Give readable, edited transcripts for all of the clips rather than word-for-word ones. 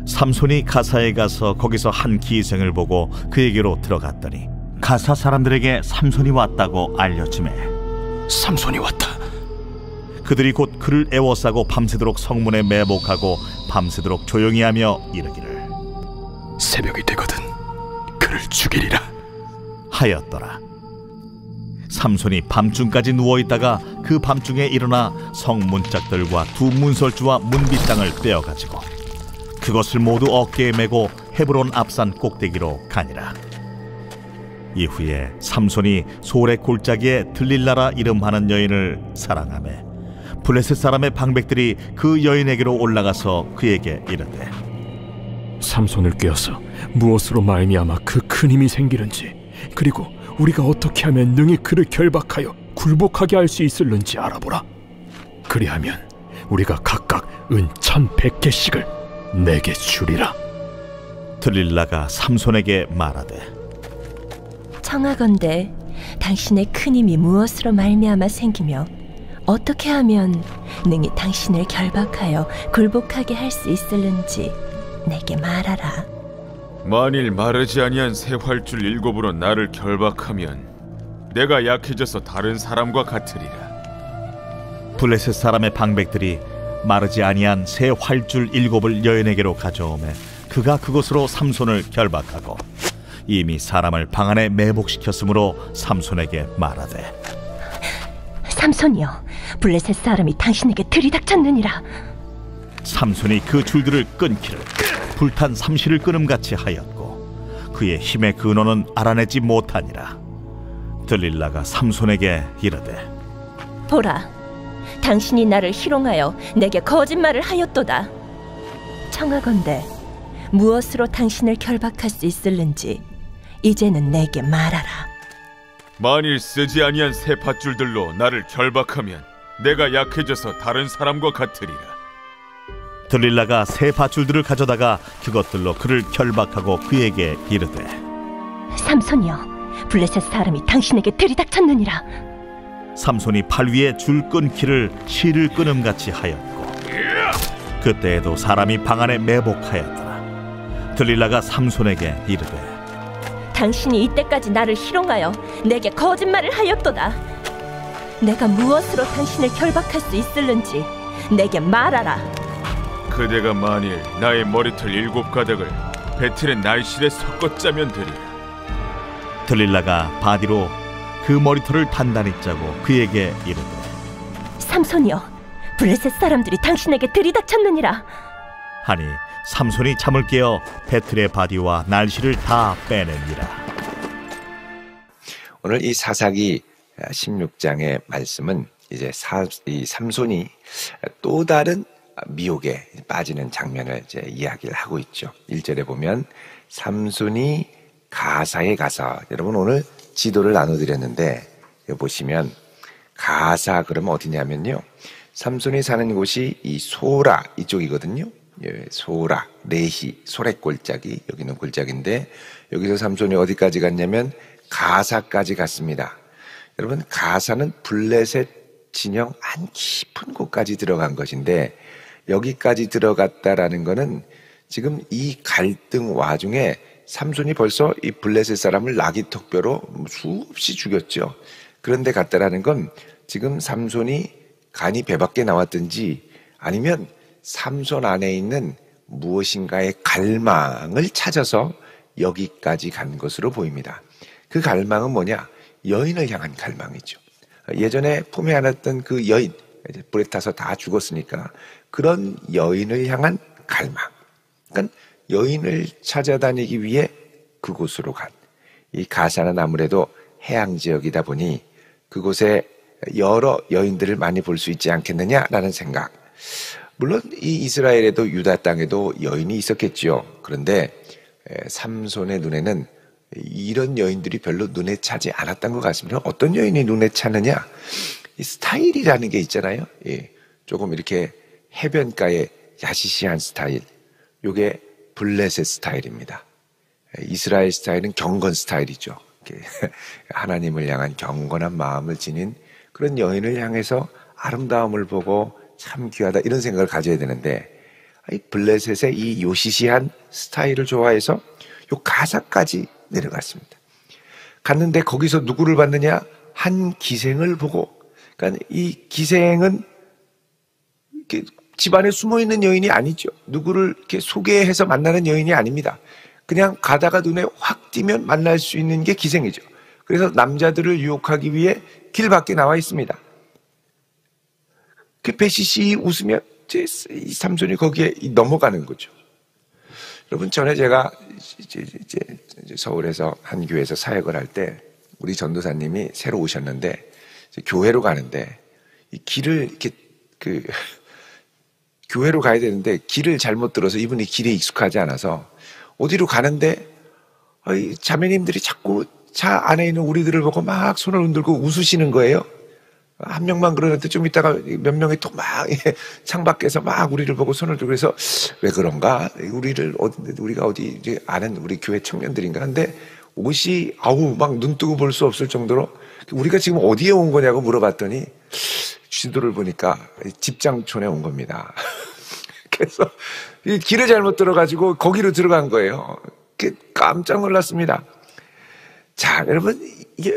삼손이 가사에 가서 거기서 한 기생을 보고 그에게로 들어갔더니 가사 사람들에게 삼손이 왔다고 알려주매 삼손이 왔다. 그들이 곧 그를 애워싸고 밤새도록 성문에 매복하고 밤새도록 조용히 하며 이르기를 새벽이 되거든 그를 죽이리라 하였더라. 삼손이 밤중까지 누워있다가 그 밤중에 일어나 성문짝들과 두 문설주와 문빗장을 떼어가지고 그것을 모두 어깨에 메고 헤브론 앞산 꼭대기로 가니라. 이후에 삼손이 소래 골짜기에 들릴라라 이름하는 여인을 사랑하매 블레셋 사람의 방백들이 그 여인에게로 올라가서 그에게 이르되 삼손을 꿰어서 무엇으로 말미암아 그 큰 힘이 생기는지, 그리고 우리가 어떻게 하면 능히 그를 결박하여 굴복하게 할 수 있을는지 알아보라. 그리하면 우리가 각각 은 1,100개씩을 내게 주리라. 들릴라가 삼손에게 말하되 청하건대 당신의 큰 힘이 무엇으로 말미암아 생기며 어떻게 하면 능히 당신을 결박하여 굴복하게 할 수 있을는지 내게 말하라. 만일 마르지 아니한 새 활줄 7으로 나를 결박하면 내가 약해져서 다른 사람과 같으리라. 블레셋 사람의 방백들이 마르지 아니한 새 활줄 7을 여인에게로 가져오매 그가 그것으로 삼손을 결박하고 이미 사람을 방 안에 매복시켰으므로 삼손에게 말하되 삼손이여, 블레셋 사람이 당신에게 들이닥쳤느니라. 삼손이 그 줄들을 끊기를 불탄 삼시를 끊음같이 하였고 그의 힘의 근원은 알아내지 못하니라. 들릴라가 삼손에게 이르되 보라, 당신이 나를 희롱하여 내게 거짓말을 하였도다. 청하건대 무엇으로 당신을 결박할 수 있을는지 이제는 내게 말하라. 만일 쓰지 아니한 새 밧줄들로 나를 결박하면 내가 약해져서 다른 사람과 같으리라. 들릴라가 새 밧줄들을 가져다가 그것들로 그를 결박하고 그에게 이르되 삼손이여, 블레셋 사람이 당신에게 들이닥쳤느니라. 삼손이 팔 위에 줄 끊기를 실을 끊음같이 하였고 그때에도 사람이 방 안에 매복하였더라. 들릴라가 삼손에게 이르되 당신이 이때까지 나를 희롱하여 내게 거짓말을 하였도다. 내가 무엇으로 당신을 결박할 수 있을는지 내게 말하라. 그대가 만일 나의 머리털 7가닥을 배틀의 날실에 섞어 짜면 되리라. 들릴라가 바디로 그 머리털을 단단히 짜고 그에게 이르되 삼손이여, 블레셋 사람들이 당신에게 들이닥쳤느니라. 하니 삼손이 잠을 깨어 배틀의 바디와 날씨를 다 빼내니라. 오늘 이 사사기 16장의 말씀은 이제 이 삼손이 또 다른 미혹에 빠지는 장면을 이제 이야기를 하고 있죠. 1절에 보면 삼손이 가사에 가서, 여러분 오늘 지도를 나눠드렸는데 여기 보시면 가사 그러면 어디냐면요, 삼손이 사는 곳이 이 소라 이쪽이거든요. 소라, 레히, 소래골짜기, 여기는 골짜기인데 여기서 삼손이 어디까지 갔냐면 가사까지 갔습니다. 여러분 가사는 블레셋 진영 한 깊은 곳까지 들어간 것인데 여기까지 들어갔다라는 것은 지금 이 갈등 와중에 삼손이 벌써 이 블레셋 사람을 나기턱뼈로 수없이 죽였죠. 그런데 갔다라는 건 지금 삼손이 간이 배 밖에 나왔든지 아니면 삼손 안에 있는 무엇인가의 갈망을 찾아서 여기까지 간 것으로 보입니다. 그 갈망은 뭐냐? 여인을 향한 갈망이죠. 예전에 품에 안았던 그 여인, 이제 불에 타서 다 죽었으니까 그런 여인을 향한 갈망. 그러니까 여인을 찾아다니기 위해 그곳으로 간. 이 가사는 아무래도 해양 지역이다 보니 그곳에 여러 여인들을 많이 볼 수 있지 않겠느냐라는 생각. 물론 이 이스라엘에도 유다 땅에도 여인이 있었겠지요. 그런데 삼손의 눈에는 이런 여인들이 별로 눈에 차지 않았던 것 같습니다. 어떤 여인이 눈에 차느냐? 이 스타일이라는 게 있잖아요. 예, 조금 이렇게 해변가의 야시시한 스타일. 요게 블레셋 스타일입니다. 이스라엘 스타일은 경건 스타일이죠. 하나님을 향한 경건한 마음을 지닌 그런 여인을 향해서 아름다움을 보고 참 귀하다 이런 생각을 가져야 되는데 이 블레셋의 이 요시시한 스타일을 좋아해서 요 가사까지 내려갔습니다. 갔는데 거기서 누구를 봤느냐? 한 기생을 보고, 그러니까 이 기생은 이렇게 집안에 숨어있는 여인이 아니죠. 누구를 이렇게 소개해서 만나는 여인이 아닙니다. 그냥 가다가 눈에 확 띄면 만날 수 있는 게 기생이죠. 그래서 남자들을 유혹하기 위해 길 밖에 나와 있습니다. 그 베시시 웃으면 이 삼손이 거기에 넘어가는 거죠. 여러분, 전에 제가 이제 서울에서 한 교회에서 사역을 할 때 우리 전도사님이 새로 오셨는데 교회로 가는데 이 길을 이렇게 교회로 가야 되는데 길을 잘못 들어서 이분이 길에 익숙하지 않아서 어디로 가는데 자매님들이 자꾸 차 안에 있는 우리들을 보고 막 손을 흔들고 웃으시는 거예요. 한 명만 그러는데 좀 있다가 몇 명이 또 막 창밖에서 막 우리를 보고 손을 들고 그래서 왜 그런가? 우리가 어디 이제 아는 우리 교회 청년들인가? 근데 옷이 막 눈 뜨고 볼 수 없을 정도로 우리가 지금 어디에 온 거냐고 물어봤더니 지도를 보니까 집장촌에 온 겁니다. 그래서 이 길을 잘못 들어가지고 거기로 들어간 거예요. 깜짝 놀랐습니다. 자, 여러분, 이게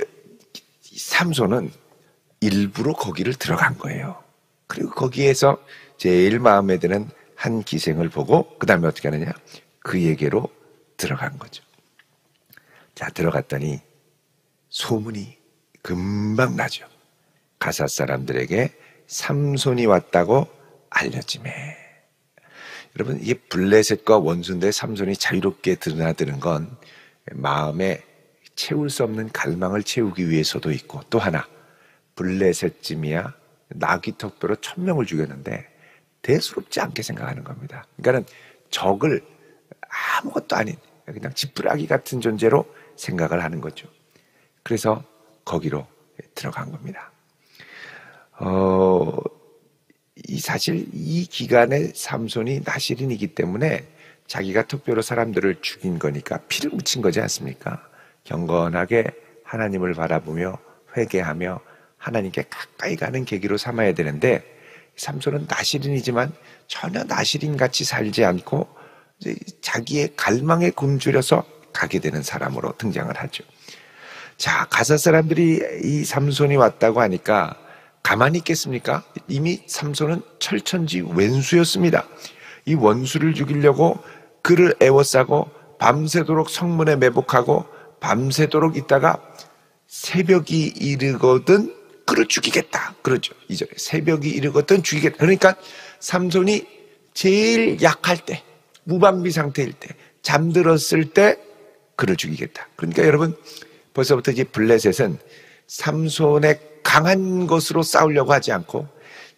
삼손은 일부러 거기를 들어간 거예요. 그리고 거기에서 제일 마음에 드는 한 기생을 보고 그 다음에 어떻게 하느냐? 그에게로 들어간 거죠. 자, 들어갔더니 소문이 금방 나죠. 가사 사람들에게 삼손이 왔다고 알려지매. 여러분, 이게 블레셋과 원수인데 삼손이 자유롭게 드나드는 건 마음에 채울 수 없는 갈망을 채우기 위해서도 있고, 또 하나, 블레셋쯤이야 나귀 턱뼈로 1000명을 죽였는데 대수롭지 않게 생각하는 겁니다. 그러니까는 적을 아무것도 아닌 그냥 지푸라기 같은 존재로 생각을 하는 거죠. 그래서 거기로 들어간 겁니다. 사실 이 기간에 삼손이 나실인이기 때문에 자기가 턱뼈로 사람들을 죽인 거니까 피를 묻힌 거지 않습니까? 경건하게 하나님을 바라보며 회개하며 하나님께 가까이 가는 계기로 삼아야 되는데, 삼손은 나실인이지만 전혀 나실인같이 살지 않고 이제 자기의 갈망에 굶주려서 가게 되는 사람으로 등장을 하죠. 자, 가사 사람들이 이 삼손이 왔다고 하니까 가만히 있겠습니까? 이미 삼손은 철천지 왼수였습니다. 이 원수를 죽이려고 그를 애워싸고 밤새도록 성문에 매복하고 밤새도록 있다가 새벽이 이르거든 그를 죽이겠다. 그러죠. 2절에 새벽이 이르거든 죽이겠다. 그러니까 삼손이 제일 약할 때, 무방비 상태일 때, 잠들었을 때 그를 죽이겠다. 그러니까 여러분, 벌써부터 이제 블레셋은 삼손의 강한 것으로 싸우려고 하지 않고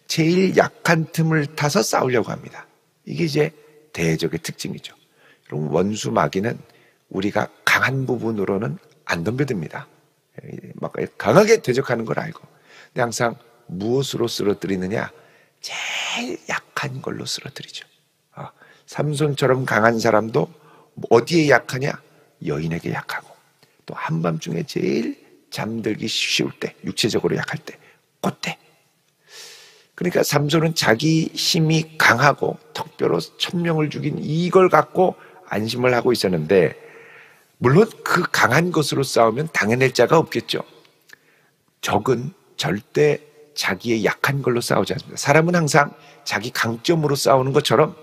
제일 약한 틈을 타서 싸우려고 합니다. 이게 이제 대적의 특징이죠. 여러분, 원수 마귀는 우리가 강한 부분으로는 안 덤벼듭니다. 막 강하게 대적하는 걸 알고. 근데 항상 무엇으로 쓰러뜨리느냐? 제일 약한 걸로 쓰러뜨리죠. 삼손처럼 강한 사람도 어디에 약하냐? 여인에게 약하고, 또 한밤중에 제일 잠들기 쉬울 때, 육체적으로 약할 때, 그때. 그러니까 삼손은 자기 힘이 강하고 턱뼈로 1000명을 죽인 이걸 갖고 안심을 하고 있었는데, 물론 그 강한 것으로 싸우면 당해낼 자가 없겠죠. 적은 절대 자기의 약한 걸로 싸우지 않습니다. 사람은 항상 자기 강점으로 싸우는 것처럼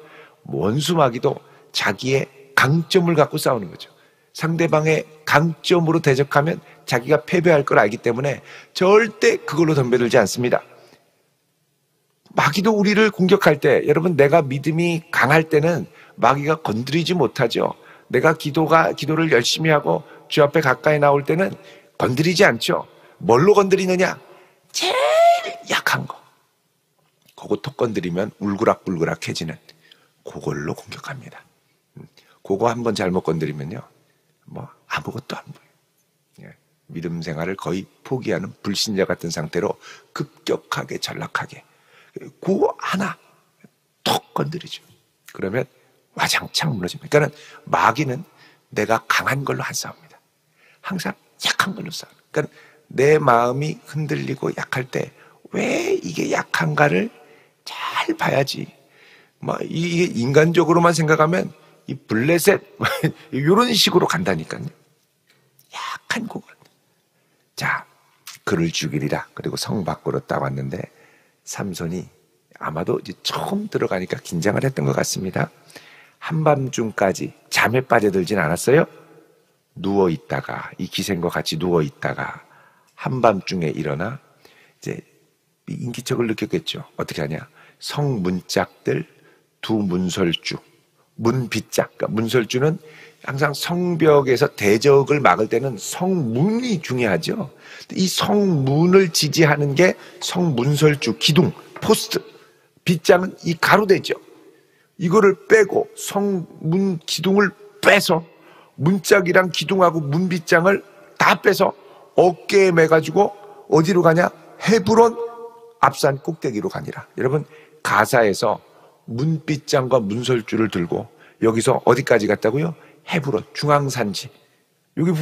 원수 마귀도 자기의 강점을 갖고 싸우는 거죠. 상대방의 강점으로 대적하면 자기가 패배할 걸 알기 때문에 절대 그걸로 덤벼들지 않습니다. 마귀도 우리를 공격할 때, 여러분, 내가 믿음이 강할 때는 마귀가 건드리지 못하죠. 내가 기도를 열심히 하고 주 앞에 가까이 나올 때는 건드리지 않죠. 뭘로 건드리느냐? 제일 약한 거. 그거 톡 건드리면 울그락불그락해지는 그걸로 공격합니다. 그거 한번 잘못 건드리면요, 아무것도 안 보여요. 믿음 생활을 거의 포기하는 불신자 같은 상태로 급격하게 전락하게. 그거 하나 톡 건드리죠. 그러면 와장창 무너집니다. 그러니까 마귀는 내가 강한 걸로 안 싸웁니다. 항상 약한 걸로 싸웁니다. 그러니까 내 마음이 흔들리고 약할 때 왜 이게 약한가를 잘 봐야지 이게 인간적으로만 생각하면 이 블레셋 이런 식으로 간다니까요. 약한 고관. 자, 그를 죽이리라. 그리고 성 밖으로 따왔는데 삼손이 아마도 이제 처음 들어가니까 긴장을 했던 것 같습니다. 한밤중까지 잠에 빠져들진 않았어요. 누워 있다가 이 기생과 같이 누워 있다가 한밤중에 일어나 이제 인기척을 느꼈겠죠. 어떻게 하냐? 성 문짝들 두 문설주, 문빗짝. 그러니까 문설주는 항상 성벽에서 대적을 막을 때는 성문이 중요하죠. 이 성문을 지지하는 게 성문설주, 기둥, 포스트. 빗장은 이 가로대죠. 이거를 빼고 성문 기둥을 빼서 문짝이랑 기둥하고 문빗장을 다 빼서 어깨에 매가지고 어디로 가냐? 헤브론 앞산 꼭대기로 가니라. 여러분, 가사에서 문빗장과 문설주를 들고 여기서 어디까지 갔다고요? 헤브론, 중앙산지. 여기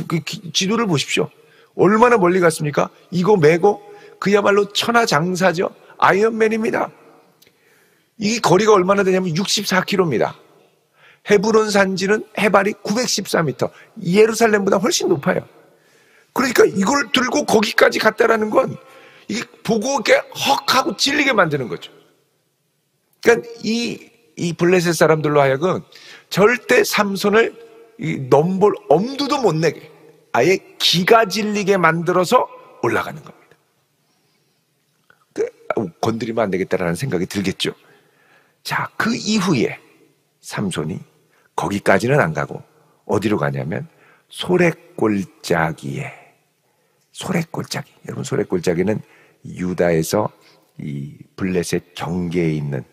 지도를 보십시오. 얼마나 멀리 갔습니까? 이거 메고 그야말로 천하장사죠. 아이언맨입니다. 이 거리가 얼마나 되냐면 64km입니다. 헤브론 산지는 해발이 914m. 예루살렘보다 훨씬 높아요. 그러니까 이걸 들고 거기까지 갔다라는 건 이게 보고 이렇게 헉 하고 찔리게 만드는 거죠. 그러니까 이 블레셋 사람들로 하여금 절대 삼손을 넘볼 엄두도 못 내게 아예 기가 질리게 만들어서 올라가는 겁니다. 건드리면 안 되겠다라는 생각이 들겠죠. 자, 그 이후에 삼손이 거기까지는 안 가고 어디로 가냐면 소랫골짜기에. 소랫골짜기. 여러분, 소랫골짜기는 유다에서 이 블레셋 경계에 있는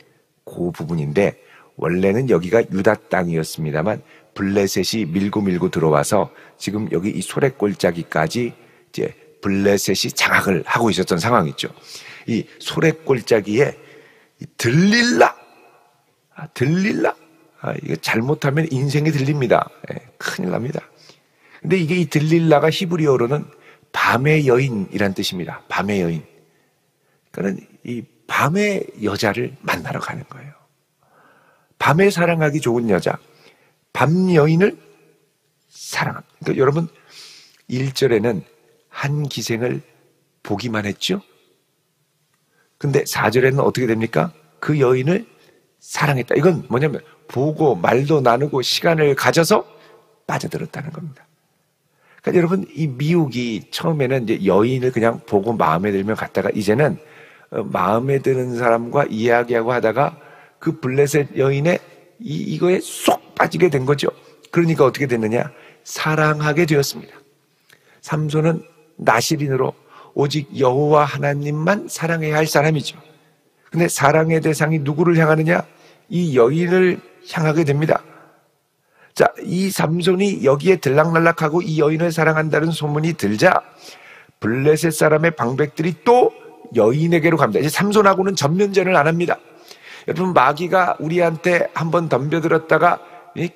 그 부분인데 원래는 여기가 유다 땅이었습니다만 블레셋이 밀고 들어와서 지금 여기 이 소랫골짜기까지 이제 블레셋이 장악을 하고 있었던 상황이죠. 이 소랫골짜기에 들릴라. 이거 잘못하면 인생이 들립니다. 큰일 납니다. 근데 이게 이 들릴라가 히브리어로는 밤의 여인이란 뜻입니다. 밤의 여인. 그러니까 이 밤의 여자를 만나러 가는 거예요. 밤에 사랑하기 좋은 여자. 밤 여인을 사랑합니다. 그러니까 여러분 1절에는 한 기생을 보기만 했죠. 근데 4절에는 어떻게 됩니까? 그 여인을 사랑했다. 이건 뭐냐면 보고 말도 나누고 시간을 가져서 빠져들었다는 겁니다. 그러니까 여러분 이 미혹이 처음에는 이제 여인을 그냥 보고 마음에 들면 갔다가 이제는 마음에 드는 사람과 이야기하고 하다가 그 블레셋 여인의 이거에 쏙 빠지게 된 거죠. 그러니까 어떻게 됐느냐? 사랑하게 되었습니다. 삼손은 나실인으로 오직 여호와 하나님만 사랑해야 할 사람이죠. 근데 사랑의 대상이 누구를 향하느냐? 이 여인을 향하게 됩니다. 자, 이 삼손이 여기에 들락날락하고 이 여인을 사랑한다는 소문이 들자 블레셋 사람의 방백들이 또 여인에게로 갑니다. 이제 삼손하고는 전면전을 안 합니다. 여러분, 마귀가 우리한테 한번 덤벼들었다가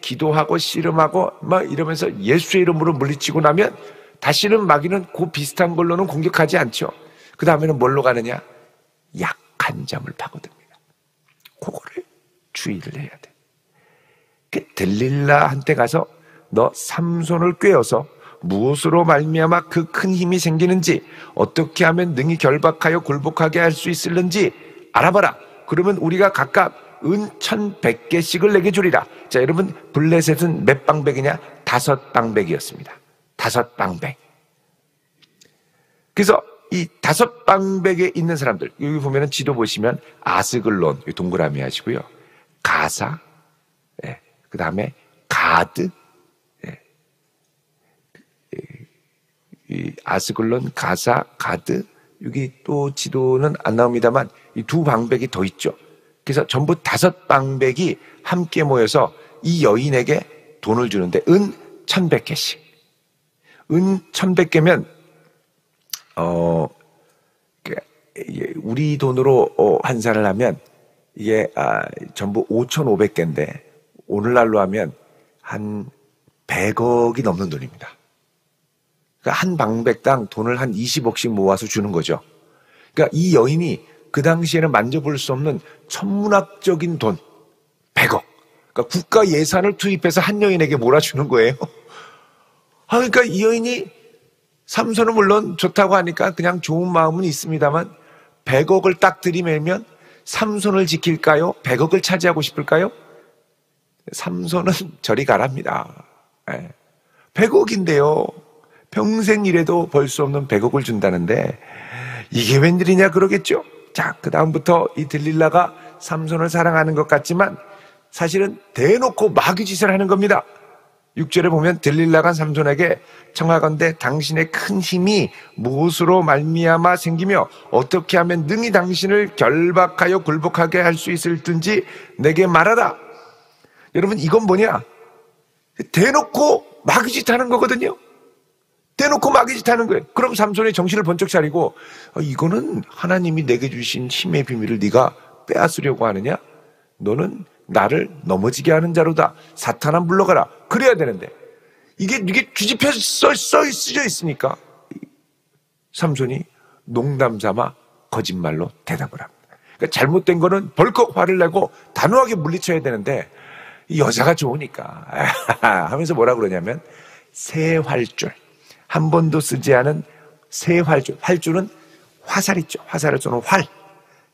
기도하고 씨름하고 막 이러면서 예수의 이름으로 물리치고 나면 다시는 마귀는 그 비슷한 걸로는 공격하지 않죠. 그 다음에는 뭘로 가느냐? 약한 점을 파고듭니다. 그거를 주의를 해야 돼. 들릴라한테 가서 너 삼손을 꿰어서 무엇으로 말미암아 그 큰 힘이 생기는지 어떻게 하면 능히 결박하여 굴복하게 할 수 있을는지 알아봐라. 그러면 우리가 각각 은 1,100개씩을 내게 주리라. 자, 여러분, 블레셋은 몇 방백이냐? 5방백이었습니다. 5방백. 그래서 이 5방백에 있는 사람들, 여기 보면은 지도 보시면 아스글론, 동그라미 하시고요. 가사, 그 다음에 가드, 이 아스글론, 가사, 가드, 여기 또 지도는 안 나옵니다만 이 두 방백이 더 있죠. 그래서 전부 5방백이 함께 모여서 이 여인에게 돈을 주는데 은 1,100개씩. 은 1,100개면 우리 돈으로 환산을 하면 이게 전부 5,500개인데 오늘날로 하면 한 100억이 넘는 돈입니다. 그러니까 한 방백당 돈을 한 20억씩 모아서 주는 거죠. 그러니까 이 여인이 그 당시에는 만져볼 수 없는 천문학적인 돈, 그러니까 국가 예산을 투입해서 한 여인에게 몰아주는 거예요. 그러니까 이 여인이 삼손은 물론 좋다고 하니까 그냥 좋은 마음은 있습니다만 100억을 딱 들이밀면 삼손을 지킬까요? 100억을 차지하고 싶을까요? 삼손은 저리 가랍니다. 100억인데요. 평생 일해도 벌 수 없는 100억을 준다는데 이게 웬일이냐 그러겠죠. 자, 그 다음부터 이 들릴라가 삼손을 사랑하는 것 같지만 사실은 대놓고 마귀짓을 하는 겁니다. 6절에 보면 들릴라가 삼손에게 청하건대 당신의 큰 힘이 무엇으로 말미암아 생기며 어떻게 하면 능히 당신을 결박하여 굴복하게 할 수 있을든지 내게 말하라. 여러분, 이건 뭐냐? 대놓고 마귀짓 하는 거거든요. 대놓고 마귀짓 하는 거예요. 그럼 삼손이 정신을 번쩍 차리고 이거는 하나님이 내게 주신 힘의 비밀을 네가 빼앗으려고 하느냐? 너는 나를 넘어지게 하는 자로다. 사탄아 물러가라. 그래야 되는데 이게 뒤집혀서 쓰여 있으니까 삼손이 농담 삼아 거짓말로 대답을 합니다. 그러니까 잘못된 거는 벌컥 화를 내고 단호하게 물리쳐야 되는데 이 여자가 좋으니까 하면서 뭐라 그러냐면 새 활줄, 한 번도 쓰지 않은 새 활줄. 활줄은 화살 있죠. 화살을 쏘는 활.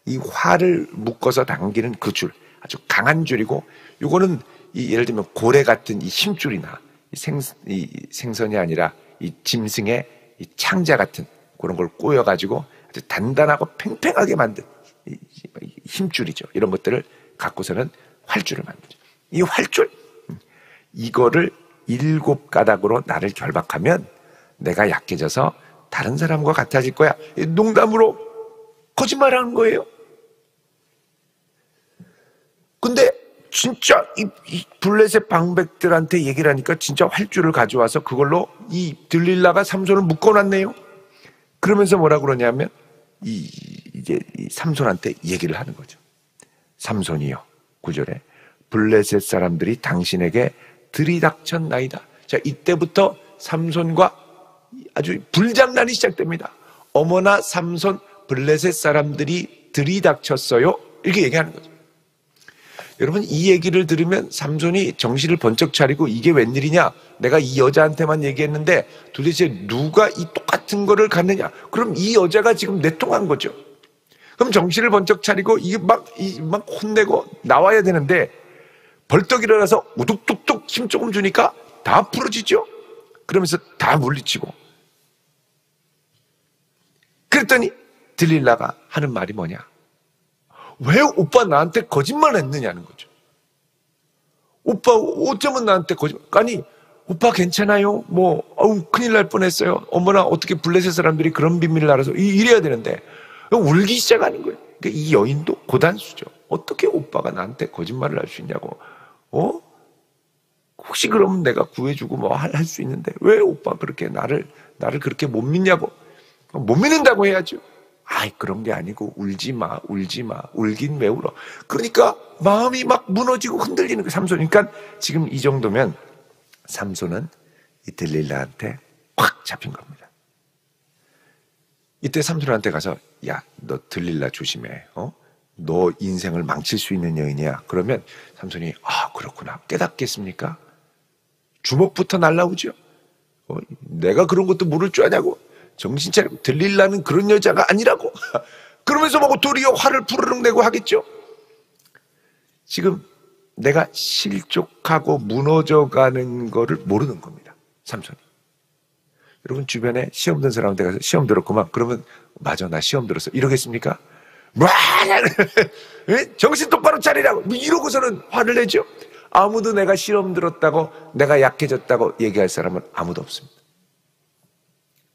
이 활을 묶어서 당기는 그 줄. 아주 강한 줄이고, 요거는 예를 들면 고래 같은 이 힘줄이나 이 생선이 아니라 이 짐승의 이 창자 같은 그런 걸 꼬여가지고 아주 단단하고 팽팽하게 만든 이 힘줄이죠. 이런 것들을 갖고서는 활줄을 만들죠. 이 활줄, 이거를 7가닥으로 나를 결박하면 내가 약해져서 다른 사람과 같아질 거야. 농담으로 거짓말하는 거예요. 근데 진짜 이 블레셋 방백들한테 얘기를 하니까 진짜 활줄을 가져와서 그걸로 이 들릴라가 삼손을 묶어놨네요. 그러면서 뭐라 그러냐면 이제 이 삼손한테 얘기를 하는 거죠. 삼손이요, 9절에 블레셋 사람들이 당신에게 들이닥쳤나이다. 자, 이때부터 삼손과 아주 불장난이 시작됩니다. 어머나 삼손, 블레셋 사람들이 들이닥쳤어요. 이렇게 얘기하는 거죠. 여러분, 이 얘기를 들으면 삼손이 정신을 번쩍 차리고 이게 웬일이냐? 내가 이 여자한테만 얘기했는데 도대체 누가 이 똑같은 거를 갔느냐? 그럼 이 여자가 지금 내통한 거죠. 그럼 정신을 번쩍 차리고 이게 막 혼내고 나와야 되는데 벌떡 일어나서 우뚝뚝뚝 힘 조금 주니까 다 부러지죠? 그러면서 다 물리치고. 그랬더니 들릴라가 하는 말이 뭐냐? 왜 오빠 나한테 거짓말 했느냐는 거죠. 오빠 어쩌면 나한테 거짓말. 아니, 오빠 괜찮아요? 큰일 날 뻔했어요. 어머나, 어떻게 블레셋 사람들이 그런 비밀을 알아서 이래야 되는데 울기 시작하는 거예요. 그러니까 이 여인도 고단수죠. 어떻게 오빠가 나한테 거짓말을 할 수 있냐고. 혹시 그러면 내가 구해주고 할 수 있는데 왜 오빠 그렇게 나를 그렇게 못 믿냐고. 못 믿는다고 해야죠. 그런 게 아니고 울지 마. 울긴 왜 울어. 그러니까 마음이 막 무너지고 흔들리는 거예요, 삼손. 그러니까 지금 이 정도면 삼손은 이 들릴라한테 확 잡힌 겁니다. 이때 삼손한테 가서 야, 너 들릴라 조심해. 너 인생을 망칠 수 있는 여인이야. 그러면 삼손이 그렇구나. 깨닫겠습니까? 주먹부터 날라오죠. 내가 그런 것도 모를 줄 아냐고. 정신 차리고. 들릴라는 그런 여자가 아니라고. 그러면서 도리어 화를 부르릉 내고 하겠죠. 지금 내가 실족하고 무너져가는 거를 모르는 겁니다, 삼손이. 여러분, 주변에 시험 든 사람한테 가서 시험 들었구만. 그러면 맞아, 나 시험 들었어. 이러겠습니까? 정신 똑바로 차리라고 이러고서는 화를 내죠. 아무도 내가 시험 들었다고, 내가 약해졌다고 얘기할 사람은 아무도 없습니다.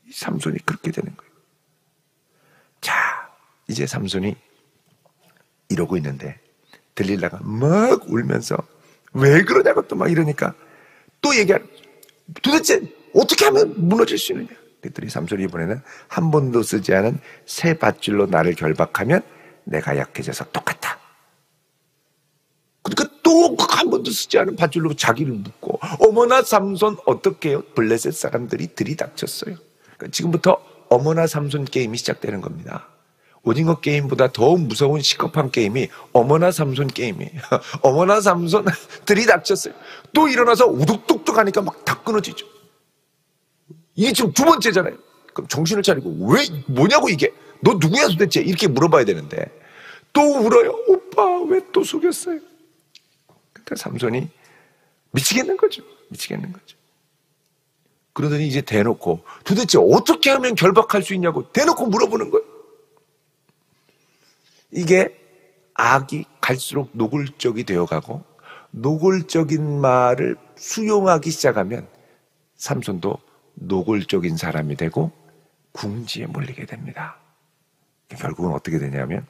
이 삼손이 그렇게 되는 거예요. 자, 이제 삼손이 이러고 있는데 들릴라가 막 울면서 왜 그러냐고 또 막 이러니까 또 얘기하는 거죠. 도대체 어떻게 하면 무너질 수 있느냐. 그랬더니 삼손이 이번에는 한 번도 쓰지 않은 새 밧줄로 나를 결박하면 내가 약해져서 똑같아. 그러니까 또 한 번도 쓰지 않은 밧줄로 자기를 묶고, 어머나 삼손 어떡해요? 블레셋 사람들이 들이닥쳤어요. 그러니까 지금부터 어머나 삼손 게임이 시작되는 겁니다. 오징어 게임보다 더 무서운 시급한 게임이 어머나 삼손 게임이에요. 어머나 삼손 들이닥쳤어요. 또 일어나서 우뚝뚝뚝 하니까 막 다 끊어지죠. 이게 지금 두 번째잖아요. 그럼 정신을 차리고 왜 뭐냐고 이게 너 누구야 도대체 이렇게 물어봐야 되는데 또 울어요. 오빠 왜 또 속였어요? 그러니까 삼손이 미치겠는 거죠. 미치겠는 거죠. 그러더니 이제 대놓고 도대체 어떻게 하면 결박할 수 있냐고 대놓고 물어보는 거예요. 이게 악이 갈수록 노골적이 되어가고 노골적인 말을 수용하기 시작하면 삼손도 노골적인 사람이 되고 궁지에 몰리게 됩니다. 결국은 어떻게 되냐면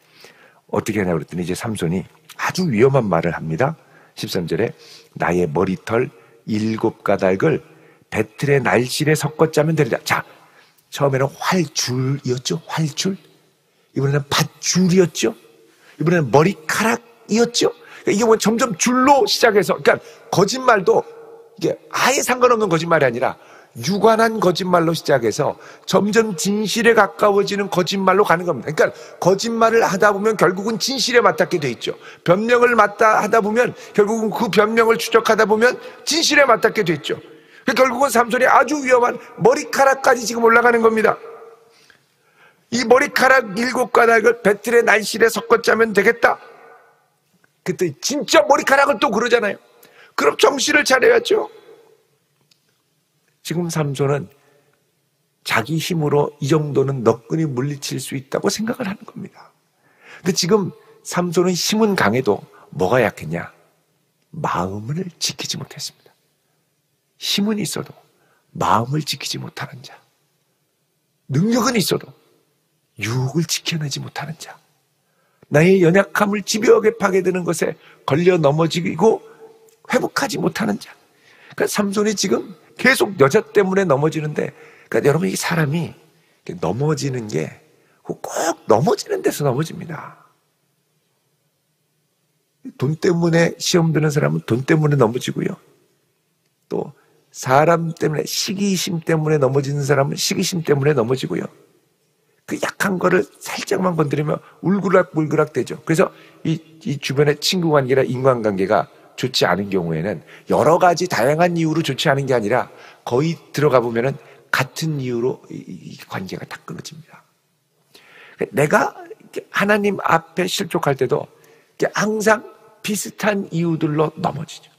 어떻게 하냐고 그랬더니 이제 삼손이 아주 위험한 말을 합니다. 13절에 나의 머리털 7가닥을 배틀의 날실에 섞어 짜면 되리라. 자, 처음에는 활줄이었죠. 활줄. 이번에는 밧줄이었죠. 이번에는 머리카락이었죠. 그러니까 이게 뭐 점점 줄로 시작해서, 그러니까 거짓말도 이게 아예 상관없는 거짓말이 아니라 유관한 거짓말로 시작해서 점점 진실에 가까워지는 거짓말로 가는 겁니다. 그러니까 거짓말을 하다 보면 결국은 진실에 맞닿게 돼 있죠. 변명을 하다 보면 결국은 그 변명을 추적하다 보면 진실에 맞닿게 돼 있죠. 결국은 삼손이 아주 위험한 머리카락까지 지금 올라가는 겁니다. 이 머리카락 7가닥을 배틀의 날실에 섞어 짜면 되겠다. 그때 진짜 머리카락을 또 그러잖아요. 그럼 정신을 차려야죠. 지금 삼손은 자기 힘으로 이 정도는 너끈히 물리칠 수 있다고 생각을 하는 겁니다. 근데 지금 삼손은 힘은 강해도 뭐가 약했냐? 마음을 지키지 못했습니다. 힘은 있어도 마음을 지키지 못하는 자, 능력은 있어도 유혹을 지켜내지 못하는 자, 나의 연약함을 집요하게 파괴되는 것에 걸려 넘어지고 회복하지 못하는 자. 그러니까 삼손이 지금 계속 여자 때문에 넘어지는데, 그러니까 여러분 이 사람이 넘어지는 게 꼭 넘어지는 데서 넘어집니다. 돈 때문에 시험 드는 사람은 돈 때문에 넘어지고요. 또 사람 때문에 시기심 때문에 넘어지는 사람은 시기심 때문에 넘어지고요. 그 약한 거를 살짝만 건드리면 울그락불그락 되죠. 그래서 이 주변의 친구 관계나 인간관계가 좋지 않은 경우에는 여러 가지 다양한 이유로 좋지 않은 게 아니라 거의 들어가 보면은 같은 이유로 이 관계가 다 끊어집니다. 내가 하나님 앞에 실족할 때도 항상 비슷한 이유들로 넘어지죠.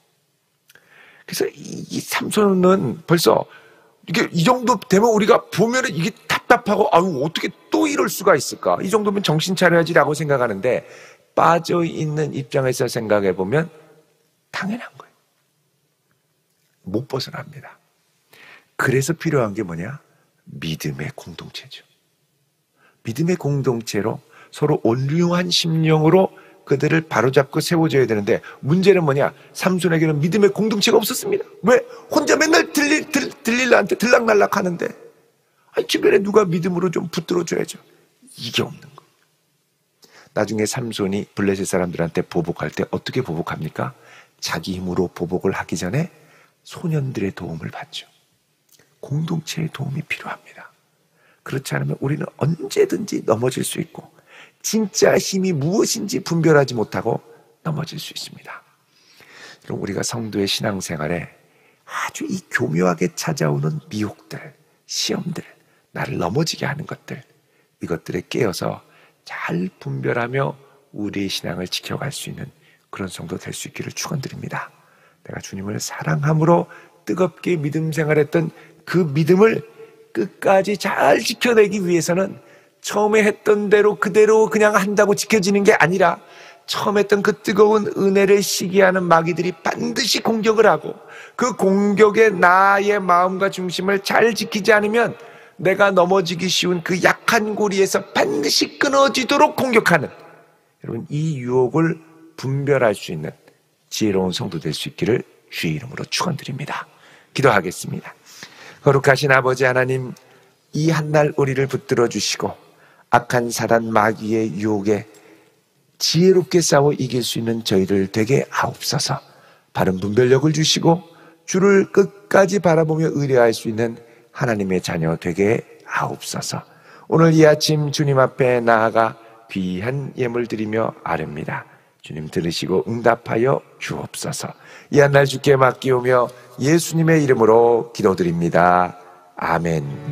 그래서 이 삼손은 벌써 이게 이 정도 되면 우리가 보면은 이게 답답하고 아유 어떻게 또 이럴 수가 있을까? 이 정도면 정신 차려야지라고 생각하는데 빠져 있는 입장에서 생각해 보면 당연한 거예요. 못 벗어납니다. 그래서 필요한 게 뭐냐? 믿음의 공동체죠. 믿음의 공동체로 서로 온유한 심령으로 그들을 바로잡고 세워줘야 되는데 문제는 뭐냐? 삼손에게는 믿음의 공동체가 없었습니다. 왜? 혼자 맨날 들릴라한테 들락날락 하는데 주변에 누가 믿음으로 좀 붙들어줘야죠. 이게 없는 거예요. 나중에 삼손이 블레셋 사람들한테 보복할 때 어떻게 보복합니까? 자기 힘으로 보복을 하기 전에 소년들의 도움을 받죠. 공동체의 도움이 필요합니다. 그렇지 않으면 우리는 언제든지 넘어질 수 있고 진짜 힘이 무엇인지 분별하지 못하고 넘어질 수 있습니다. 그럼 우리가 성도의 신앙생활에 아주 이 교묘하게 찾아오는 미혹들, 시험들, 나를 넘어지게 하는 것들, 이것들에 깨어서 잘 분별하며 우리의 신앙을 지켜갈 수 있는 그런 성도 될 수 있기를 축원드립니다. 내가 주님을 사랑함으로 뜨겁게 믿음 생활했던 그 믿음을 끝까지 잘 지켜내기 위해서는 처음에 했던 대로 그대로 그냥 한다고 지켜지는 게 아니라 처음 했던 그 뜨거운 은혜를 시기하는 마귀들이 반드시 공격을 하고 그 공격에 나의 마음과 중심을 잘 지키지 않으면 내가 넘어지기 쉬운 그 약한 고리에서 반드시 끊어지도록 공격하는, 여러분 이 유혹을 분별할 수 있는 지혜로운 성도 될 수 있기를 주의 이름으로 축원드립니다. 기도하겠습니다. 거룩하신 아버지 하나님, 이 한날 우리를 붙들어 주시고 악한 사단 마귀의 유혹에 지혜롭게 싸워 이길 수 있는 저희를 되게 하옵소서. 바른 분별력을 주시고 주를 끝까지 바라보며 의뢰할 수 있는 하나님의 자녀 되게 하옵소서. 오늘 이 아침 주님 앞에 나아가 귀한 예물 드리며 아뢰옵니다. 주님 들으시고 응답하여 주옵소서. 이 한 날 주께 맡기오며 예수님의 이름으로 기도드립니다. 아멘.